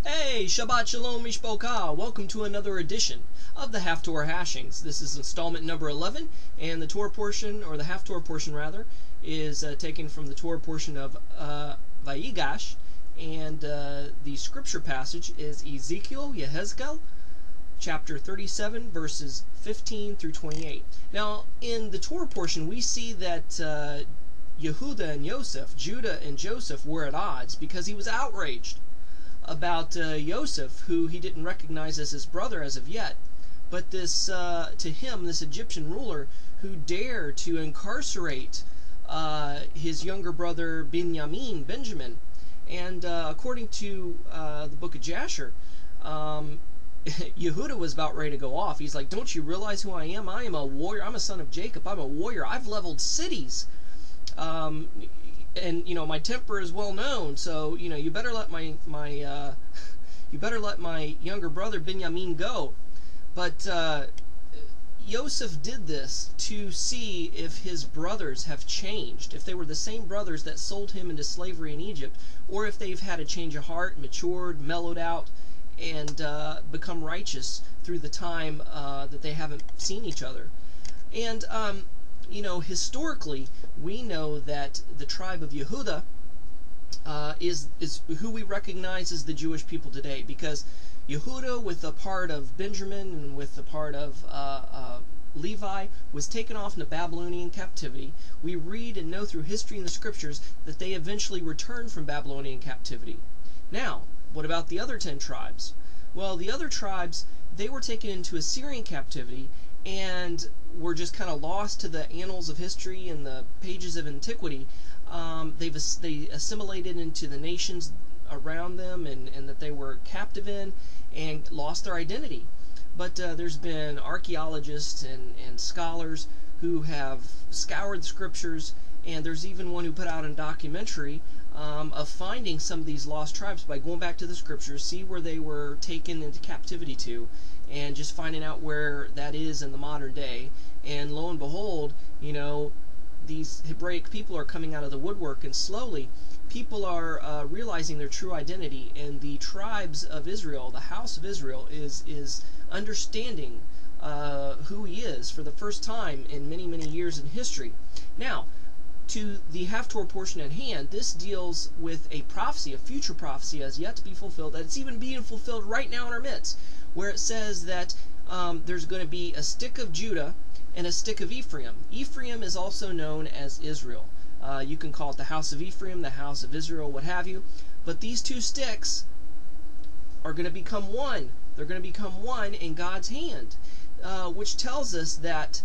Hey, Shabbat Shalom Mishpoka. Welcome to another edition of the Haftarah Hashings. This is installment number 11, and the Torah portion, or the Haftarah portion rather, is taken from the Torah portion of Vayigash, and the scripture passage is Ezekiel, Yehezkel, chapter 37, verses 15 through 28. Now, in the Torah portion, we see that Yehudah and Yosef, Judah and Joseph, were at odds because he was outraged about Yosef, who he didn't recognize as his brother as of yet, but this to him, this Egyptian ruler who dared to incarcerate his younger brother Benjamin. And according to the book of Jasher, Yehudah was about ready to go off. He's like, don't you realize who I am? I am a warrior. I'm a son of Jacob. I'm a warrior. I've leveled cities. And my temper is well known, so you better let my younger brother Benjamin go. But Yosef did this to see if his brothers have changed, if they were the same brothers that sold him into slavery in Egypt, or if they've had a change of heart, matured, mellowed out, and become righteous through the time that they haven't seen each other. And historically, we know that the tribe of Yehudah is who we recognize as the Jewish people today, because Yehudah, with a part of Benjamin and with a part of Levi, was taken off into Babylonian captivity. We read and know through history and the scriptures that they eventually returned from Babylonian captivity. Now, what about the other 10 tribes? Well, the other tribes, they were taken into Assyrian captivity and were just kind of lost to the annals of history and the pages of antiquity. They assimilated into the nations around them, and that they were captive in, and lost their identity. But there's been archaeologists and scholars who have scoured the scriptures, and there's even one who put out a documentary of finding some of these lost tribes by going back to the scriptures, see where they were taken into captivity to, and just finding out where that is in the modern day. And lo and behold, these Hebraic people are coming out of the woodwork, and slowly people are realizing their true identity, and the tribes of Israel, the house of Israel, is understanding who he is for the first time in many, many years in history. Now, to the Haftarah portion at hand, this deals with a prophecy, a future prophecy as yet to be fulfilled, that it's even being fulfilled right now in our midst, where it says that there's going to be a stick of Judah and a stick of Ephraim. Ephraim is also known as Israel. You can call it the house of Ephraim, the house of Israel, what have you. But these two sticks are going to become one. They're going to become one in God's hand, which tells us that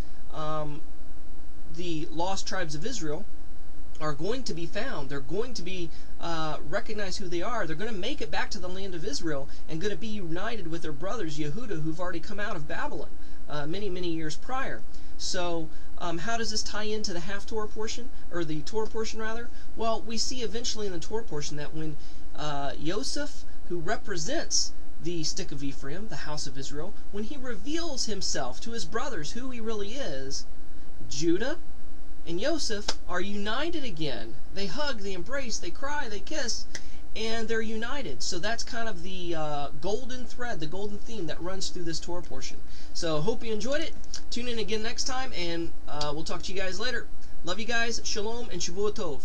the lost tribes of Israel are going to be found. They're going to be recognize who they are. They're going to make it back to the land of Israel and going to be united with their brothers Yehudah, who've already come out of Babylon many, many years prior. So how does this tie into the Haftarah portion, or the Torah portion rather? Well, we see eventually in the Torah portion that when Yosef, who represents the stick of Ephraim, the house of Israel, when he reveals himself to his brothers who he really is, Judah and Yosef are united again. They hug, they embrace, they cry, they kiss, and they're united. So that's kind of the golden thread, the golden theme that runs through this Torah portion. So hope you enjoyed it. Tune in again next time, and we'll talk to you guys later. Love you guys. Shalom and Shavua Tov.